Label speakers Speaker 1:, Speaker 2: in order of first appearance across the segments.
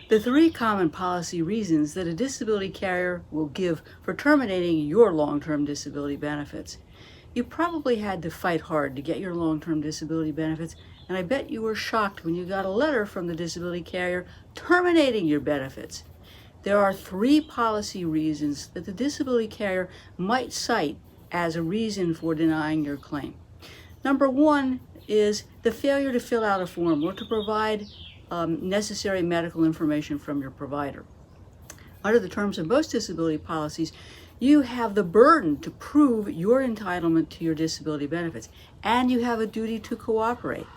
Speaker 1: The three common policy reasons that a disability carrier will give for terminating your long-term disability benefits. You probably had to fight hard to get your long-term disability benefits, and I bet you were shocked when you got a letter from the disability carrier terminating your benefits. There are three policy reasons that the disability carrier might cite as a reason for denying your claim. Number one is the failure to fill out a form or to provide necessary medical information from your provider. Under the terms of most disability policies, you have the burden to prove your entitlement to your disability benefits, and you have a duty to cooperate.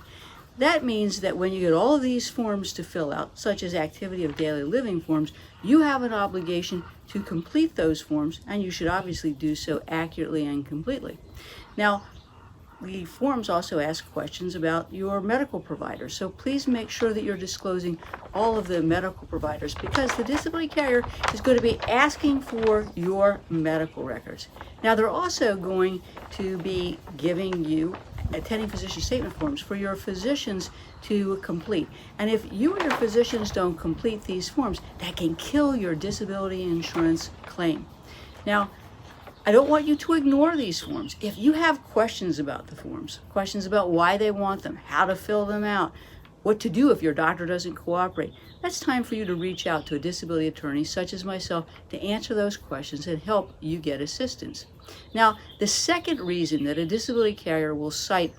Speaker 1: That means that when you get all of these forms to fill out, such as activity of daily living forms, you have an obligation to complete those forms, and you should obviously do so accurately and completely. Now, the forms also ask questions about your medical providers, so please make sure that you're disclosing all of the medical providers, because the disability carrier is going to be asking for your medical records. Now, they're also going to be giving you attending physician statement forms for your physicians to complete. And if you or your physicians don't complete these forms, that can kill your disability insurance claim. Now, I don't want you to ignore these forms. If you have questions about the forms, questions about why they want them, how to fill them out, what to do if your doctor doesn't cooperate, that's time for you to reach out to a disability attorney such as myself to answer those questions and help you get assistance. Now, the second reason that a disability carrier will cite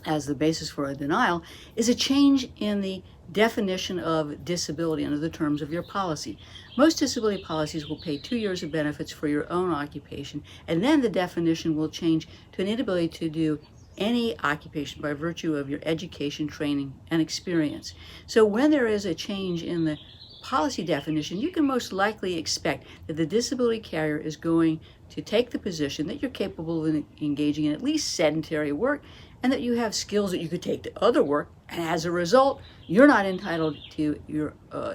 Speaker 1: as the basis for a denial is a change in the definition of disability under the terms of your policy. Most disability policies will pay 2 years of benefits for your own occupation, and then the definition will change to an inability to do any occupation by virtue of your education, training, and experience. So when there is a change in the policy definition, you can most likely expect that the disability carrier is going to take the position that you're capable of engaging in at least sedentary work, and that you have skills that you could take to other work, and as a result, you're not entitled to your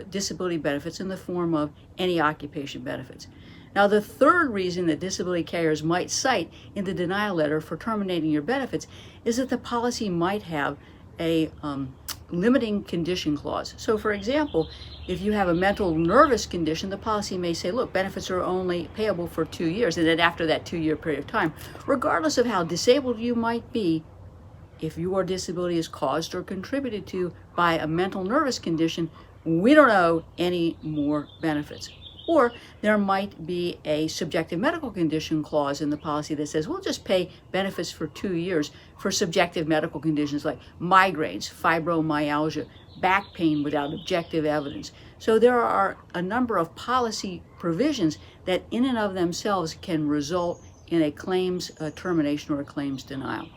Speaker 1: disability benefits in the form of any occupation benefits. Now, the third reason that disability carriers might cite in the denial letter for terminating your benefits is that the policy might have a limiting condition clause. So, for example, if you have a mental nervous condition, the policy may say, look, benefits are only payable for 2 years, and then after that 2-year period of time, regardless of how disabled you might be, if your disability is caused or contributed to by a mental nervous condition, we don't owe any more benefits. Or there might be a subjective medical condition clause in the policy that says we'll just pay benefits for 2 years for subjective medical conditions like migraines, fibromyalgia, back pain without objective evidence. So there are a number of policy provisions that in and of themselves can result in a claims termination or a claims denial.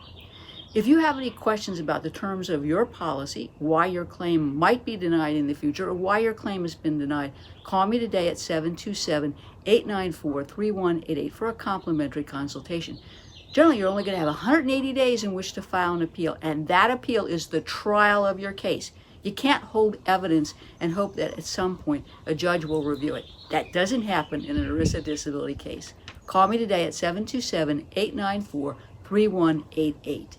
Speaker 1: If you have any questions about the terms of your policy, why your claim might be denied in the future, or why your claim has been denied, call me today at 727-894-3188 for a complimentary consultation. Generally, you're only going to have 180 days in which to file an appeal, and that appeal is the trial of your case. You can't hold evidence and hope that at some point a judge will review it. That doesn't happen in an ERISA disability case. Call me today at 727-894-3188.